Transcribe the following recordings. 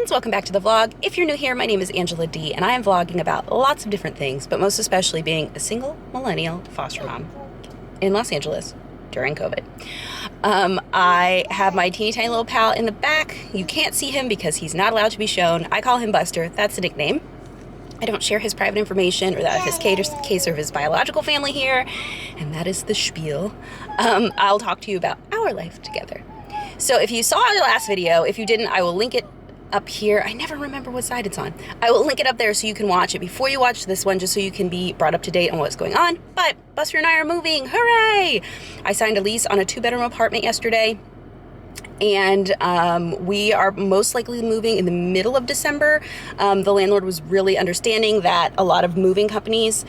friends, welcome back to the vlog. If you're new here, my name is Angela D, and I am vlogging about lots of different things, but most especially being a single millennial foster mom in Los Angeles during COVID. I have my teeny tiny little pal in the back. You can't see him because he's not allowed to be shown. I call him Buster. That's the nickname. I don't share his private information or that of his case or of his biological family here, and that is the spiel. I'll talk to you about our life together. So if you saw the last video, if you didn't, I will link it up here. I never remember what side it's on. I will link it up there so you can watch it before you watch this one, just so you can be brought up to date on what's going on. But Buster and I are moving. Hooray! I signed a lease on a 2-bedroom apartment yesterday, and we are most likely moving in the middle of December. The landlord was really understanding that a lot of moving companies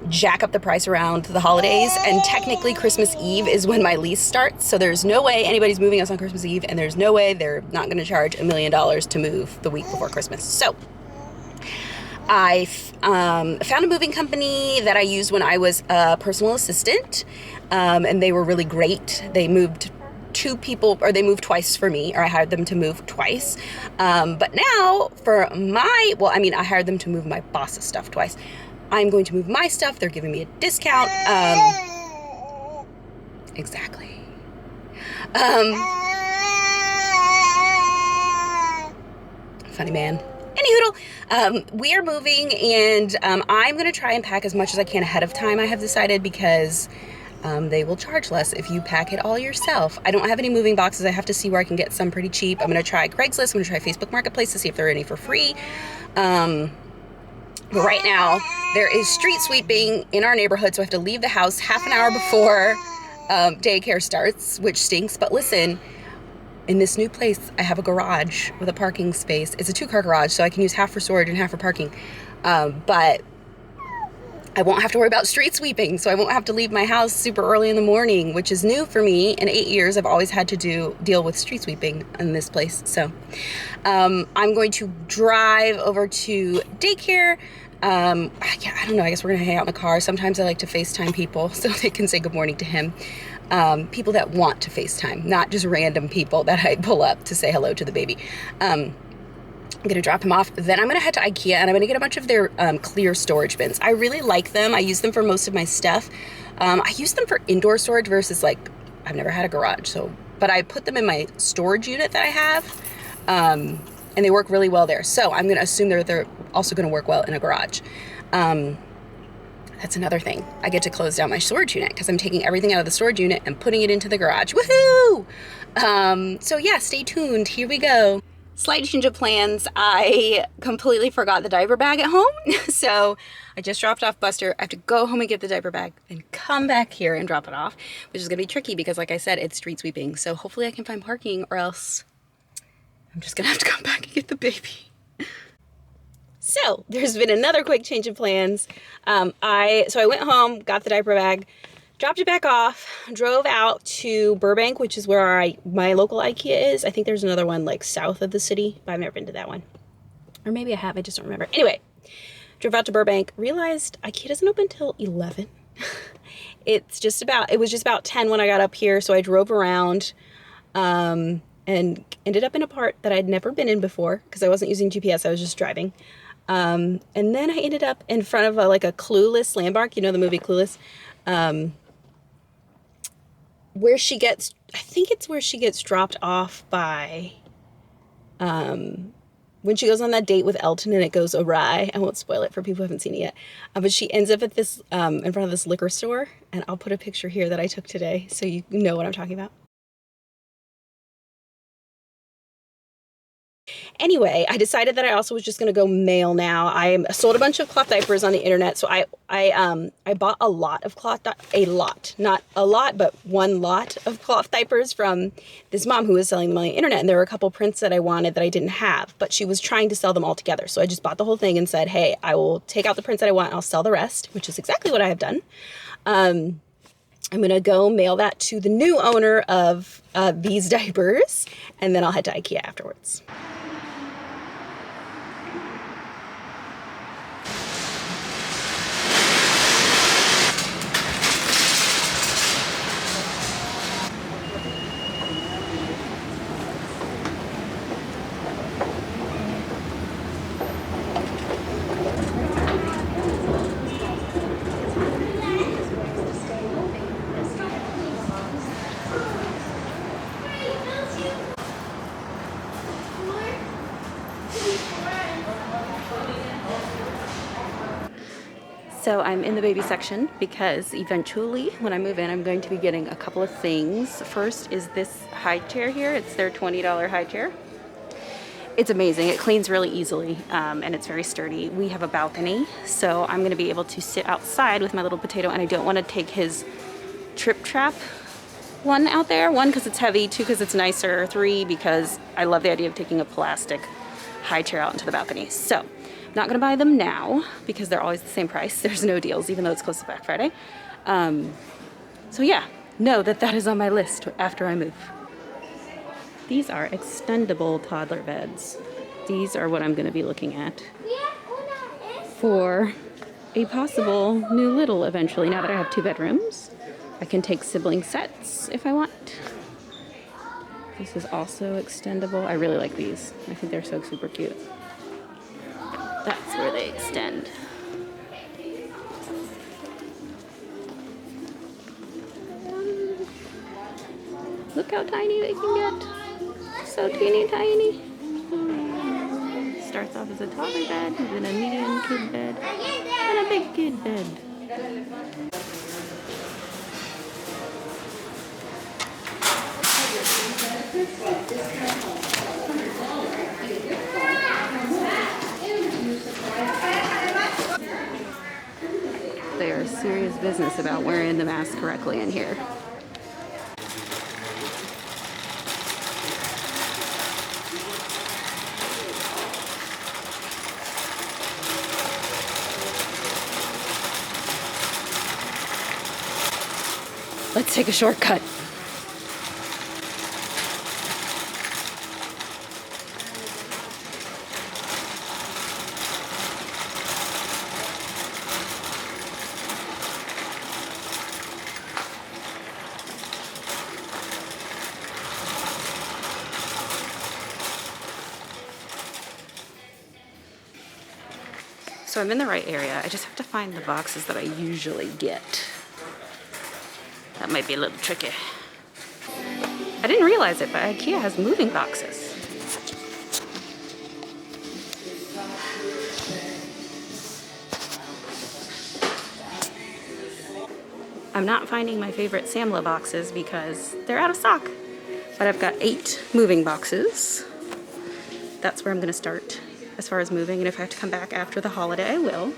jack up the price around the holidays, and technically Christmas Eve is when my lease starts, so there's no way anybody's moving us on Christmas Eve, and there's no way they're not going to charge $1 million to move the week before Christmas. So I found a moving company that I used when I was a personal assistant, and they were really great. They moved 2 people, or they moved twice for me, or I hired them to move twice. But now for I hired them to move my boss's stuff twice. I'm going to move my stuff. They're giving me a discount. Exactly. Funny man. Anyhoodle, we are moving, and I'm going to try and pack as much as I can ahead of time, I have decided, because they will charge less if you pack it all yourself. I don't have any moving boxes. I have to see where I can get some pretty cheap. I'm going to try Craigslist. I'm going to try Facebook Marketplace to see if there are any for free. But right now, there is street sweeping in our neighborhood, so I have to leave the house half an hour before daycare starts, which stinks. But listen, in this new place, I have a garage with a parking space. It's a 2-car garage, so I can use half for storage and half for parking. But I won't have to worry about street sweeping, so I won't have to leave my house super early in the morning, which is new for me. In 8 years, I've always had to deal with street sweeping in this place. So I'm going to drive over to daycare. I don't know, I guess we're gonna hang out in the car. Sometimes I like to FaceTime people so they can say good morning to him. People that want to FaceTime, not just random people that I pull up to say hello to the baby. I'm gonna drop him off. Then I'm gonna head to Ikea, and I'm gonna get a bunch of their clear storage bins. I really like them. I use them for most of my stuff. I use them for indoor storage versus, like, I've never had a garage, but I put them in my storage unit that I have, and they work really well there. So I'm gonna assume they're also gonna work well in a garage. That's another thing. I get to close down my storage unit because I'm taking everything out of the storage unit and putting it into the garage. Woohoo! So yeah, stay tuned. Here we go. Slight change of plans. I completely forgot the diaper bag at home. So I just dropped off Buster. I have to go home and get the diaper bag, then come back here and drop it off, which is gonna be tricky because, like I said, it's street sweeping. So hopefully I can find parking, or else I'm just gonna have to come back and get the baby. So there's been another quick change of plans. I went home, got the diaper bag, dropped it back off, drove out to Burbank, which is where my local Ikea is. I think there's another one like south of the city, but I've never been to that one. Or maybe I have, I just don't remember. Anyway, drove out to Burbank, realized Ikea doesn't open until 11. It was just about 10 when I got up here, so I drove around and ended up in a part that I'd never been in before because I wasn't using GPS, I was just driving. And then I ended up in front of a Clueless landmark, you know, the movie Clueless, where she gets dropped off by, when she goes on that date with Elton and it goes awry. I won't spoil it for people who haven't seen it yet. But she ends up at this, in front of this liquor store, and I'll put a picture here that I took today so you know what I'm talking about. Anyway, I decided that I also was just going to go mail now. I sold a bunch of cloth diapers on the internet, so I bought a lot of not a lot, but one lot of cloth diapers from this mom who was selling them on the internet, and there were a couple prints that I wanted that I didn't have, but she was trying to sell them all together. So I just bought the whole thing and said, hey, I will take out the prints that I want, and I'll sell the rest, which is exactly what I have done. I'm going to go mail that to the new owner of these diapers, and then I'll head to Ikea afterwards. So I'm in the baby section because eventually when I move in, I'm going to be getting a couple of things. First is this high chair here. It's their $20 high chair. It's amazing. It cleans really easily and it's very sturdy. We have a balcony, so I'm gonna be able to sit outside with my little potato, and I don't wanna take his Trip Trap one out there. One, because it's heavy. Two, because it's nicer. Three, because I love the idea of taking a plastic high chair out into the balcony. So I'm not gonna buy them now because they're always the same price. There's no deals, even though it's close to Black Friday. So yeah, know that that is on my list after I move. These are extendable toddler beds. These are what I'm going to be looking at for a possible new little eventually. Now that I have 2 bedrooms, I can take sibling sets if I want. This is also extendable. I really like these. I think they're so super cute. That's where they extend. Look how tiny they can get. So teeny tiny. Starts off as a toddler bed, then a medium kid bed, and a big kid bed. They are serious business about wearing the mask correctly in here. Let's take a shortcut. So I'm in the right area. I just have to find the boxes that I usually get. That might be a little tricky. I didn't realize it, but Ikea has moving boxes. I'm not finding my favorite Samla boxes because they're out of stock. But I've got 8 moving boxes. That's where I'm gonna start as far as moving, and if I have to come back after the holiday, I will.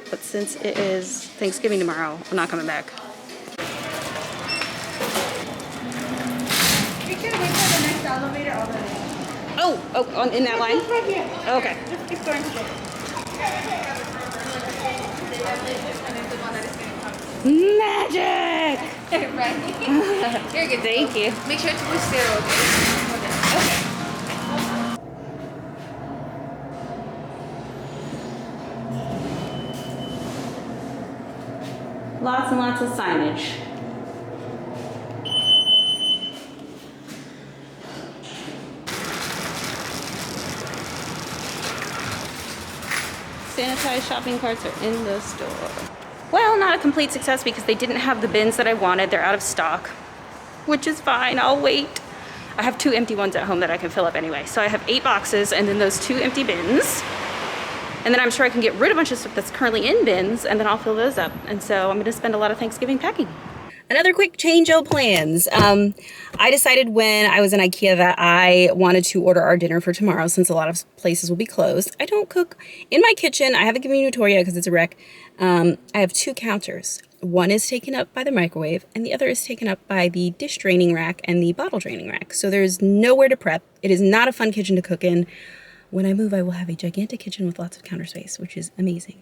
But since it is Thanksgiving tomorrow, I'm not coming back. Elevator all the way. Oh, in that line? Right here. Oh, okay. Just keep going straight. Magic! Right. You're good. Thank you. Make sure to push 0, okay? Okay. Lots and lots of signage. Sanitized shopping carts are in the store. Well, not a complete success because they didn't have the bins that I wanted. They're out of stock, which is fine. I'll wait. I have 2 empty ones at home that I can fill up anyway. So I have 8 boxes and then those 2 empty bins. And then I'm sure I can get rid of a bunch of stuff that's currently in bins, and then I'll fill those up. And so I'm gonna spend a lot of Thanksgiving packing. Another quick change of plans. I decided when I was in Ikea that I wanted to order our dinner for tomorrow since a lot of places will be closed. I don't cook in my kitchen. I haven't given you a tour yet because it's a wreck. I have 2 counters. One is taken up by the microwave and the other is taken up by the dish draining rack and the bottle draining rack. So there's nowhere to prep. It is not a fun kitchen to cook in. When I move, I will have a gigantic kitchen with lots of counter space, which is amazing.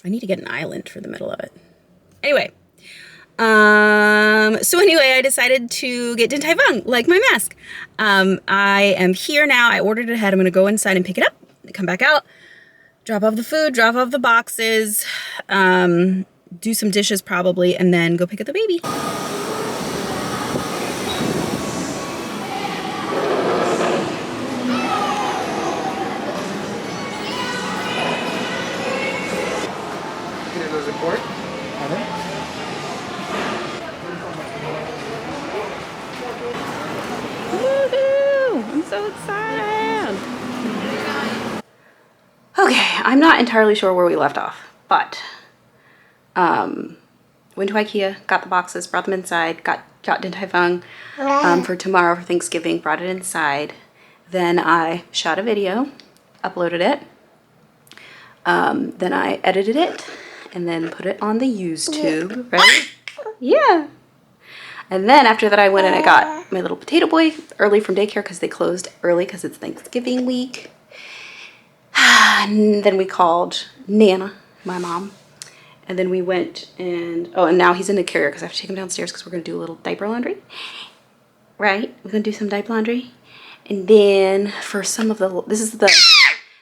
I need to get an island for the middle of it. Anyway. So anyway, I decided to get Din Tai Fung, like my mask. I am here now. I ordered it ahead. I'm going to go inside and pick it up, come back out, drop off the food, drop off the boxes, do some dishes probably, and then go pick up the baby. So excited. Okay, I'm not entirely sure where we left off, but Went to Ikea, got the boxes, brought them inside, got Din Tai Fung for tomorrow for Thanksgiving, brought it inside. Then I shot a video, uploaded it. Then I edited it and then put it on the YouTube, right? Yeah. And then after that I went and I got my little potato boy early from daycare because they closed early because it's Thanksgiving week. And then we called Nana, my mom. And then we went and, oh, and now he's in the carrier because I have to take him downstairs because we're going to do a little diaper laundry. Right? We're going to do some diaper laundry. And then for some of the, this is the,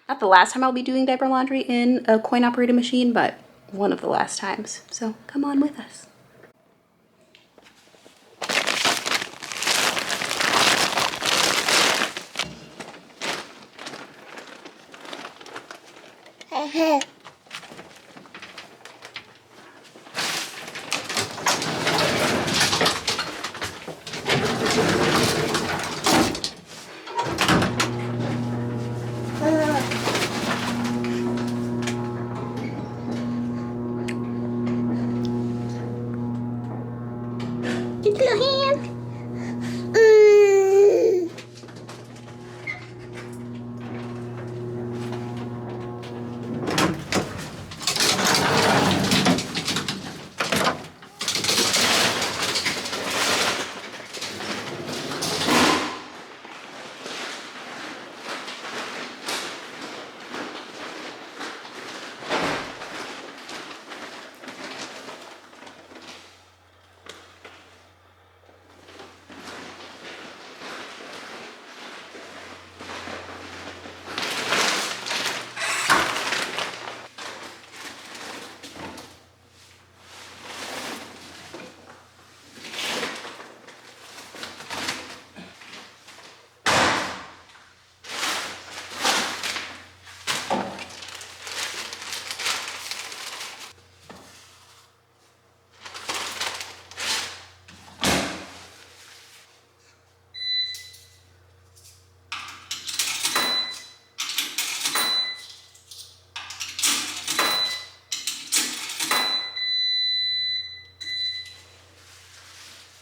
not the last time I'll be doing diaper laundry in a coin operated machine, but one of the last times. So come on with us. Get your hand.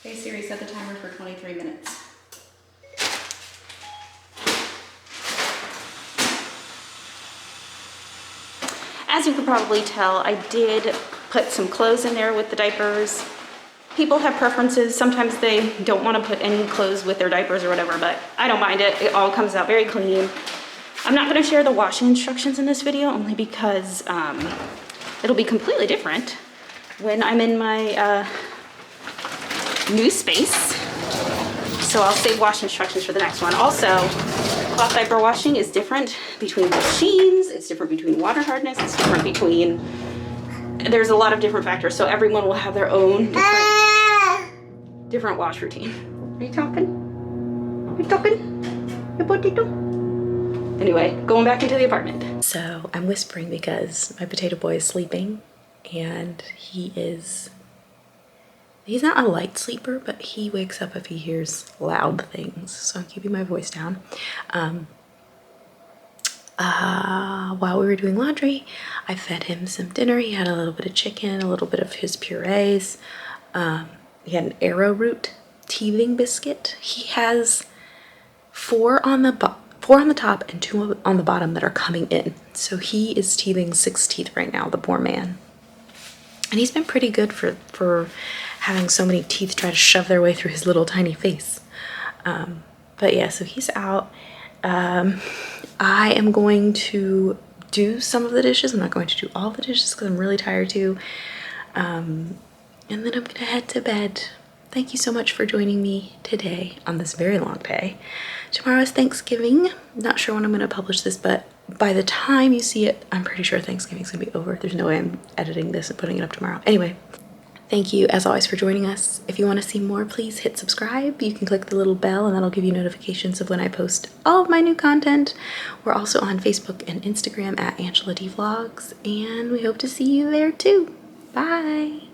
Hey Siri, set the timer for 23 minutes. As you can probably tell, I did put some clothes in there with the diapers. People have preferences. Sometimes they don't want to put any clothes with their diapers or whatever, but I don't mind it. It all comes out very clean. I'm not going to share the washing instructions in this video only because it'll be completely different when I'm in my new space. So I'll save wash instructions for the next one. Also, cloth diaper washing is different between machines, it's different between water hardness, it's different between, there's a lot of different factors. So everyone will have their own different wash routine. Are you talking? You talking? You potato? Anyway, going back into the apartment. So I'm whispering because my potato boy is sleeping and he's not a light sleeper, but he wakes up if he hears loud things. So I'm keeping my voice down. While we were doing laundry, I fed him some dinner. He had a little bit of chicken, a little bit of his purees. He had an arrowroot teething biscuit. He has four on the top and 2 on the bottom that are coming in. So he is teething 6 teeth right now, the poor man. And he's been pretty good for having so many teeth try to shove their way through his little tiny face. But yeah, so he's out. I am going to do some of the dishes. I'm not going to do all the dishes because I'm really tired too. And then I'm gonna head to bed. Thank you so much for joining me today on this very long day. Tomorrow is Thanksgiving. Not sure when I'm gonna publish this, but by the time you see it, I'm pretty sure Thanksgiving's gonna be over. There's no way I'm editing this and putting it up tomorrow. Anyway, thank you as always for joining us. If you want to see more, please hit subscribe. You can click the little bell and that'll give you notifications of when I post all of my new content. We're also on Facebook and Instagram at angeladeevlogs, and we hope to see you there too. Bye.